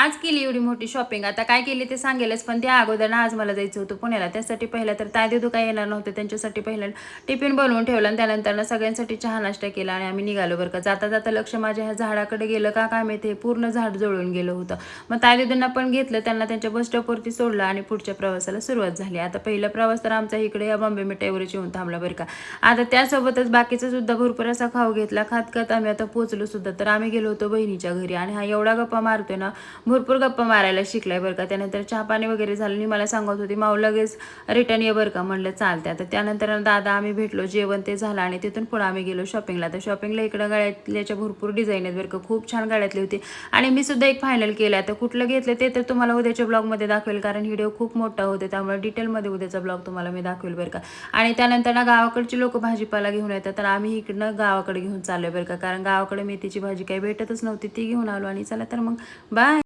आज केली एवढी मोठी शॉपिंग. आता काय केली ते सांगेलच, पण त्या अगोदर ना आज मला जायचं होतं पुण्याला. त्यासाठी पहिला तर ताई देदू काय येणार नव्हते, त्यांच्यासाठी पहिला टिफिन बनवून ठेवला आणि त्यानंतर ना सगळ्यांसाठी चहा नाश्ता केला आणि आम्ही निघालो बरं का. जाता जाता लक्ष माझ्या ह्या झाडाकडे गेलं का काय माहिती, पूर्ण झाड जळून गेलं होतं. मग ताई देदूंना पण घेतलं, त्यांना त्यांच्या बस स्टॉपवरती सोडलं आणि पुढच्या प्रवासाला सुरुवात झाली. आता पहिला प्रवास तर आमचा इकडे या बॉम्बे मिठाईवरच येऊन थांबला बरं का. आता त्यासोबतच बाकीचा सुद्धा भरपूर असा खाऊ घेतला. खात खात आम्ही आता पोहोचलो सुद्धा. तर आम्ही गेलो होतो बहिणीच्या घरी आणि हा एवढा गप्पा मारतोय ना, भरपूर गप्पा मारायला शिकलाय बरं का. त्यानंतर चहा पाणी वगैरे झालं आणि मला सांगत होती माऊ लगेच रिटर्न ये बरं का. म्हणलं चालते. आता त्यानंतर दादा आम्ही भेटलो, जेवण ते झालं आणि तिथून पुढे आम्ही गेलो शॉपिंगला. तर शॉपिंगला इकडं गळ्यातल्याच्या भरपूर डिझाईन आहेत बरं का, खूप छान गळ्यातली होती आणि मी सुद्धा एक फायनल केलं. आता कुठलं घेतलं ते तर तुम्हाला उद्याच्या ब्लॉगमध्ये दाखवेल, कारण व्हिडिओ खूप मोठा होते, त्यामुळे डिटेलमध्ये उद्याचा ब्लॉग तुम्हाला मी दाखवेल बरं का. आणि त्यानंतर ना गावाकडची लोक भाजीपाला घेऊन येतात, तर आम्ही इकडनं गावाकडे घेऊन चाललोय बरं का, कारण गावाकडे मेथीची भाजी काही भेटतच नव्हती, ती घेऊन आलो. आणि चला तर मग बाय.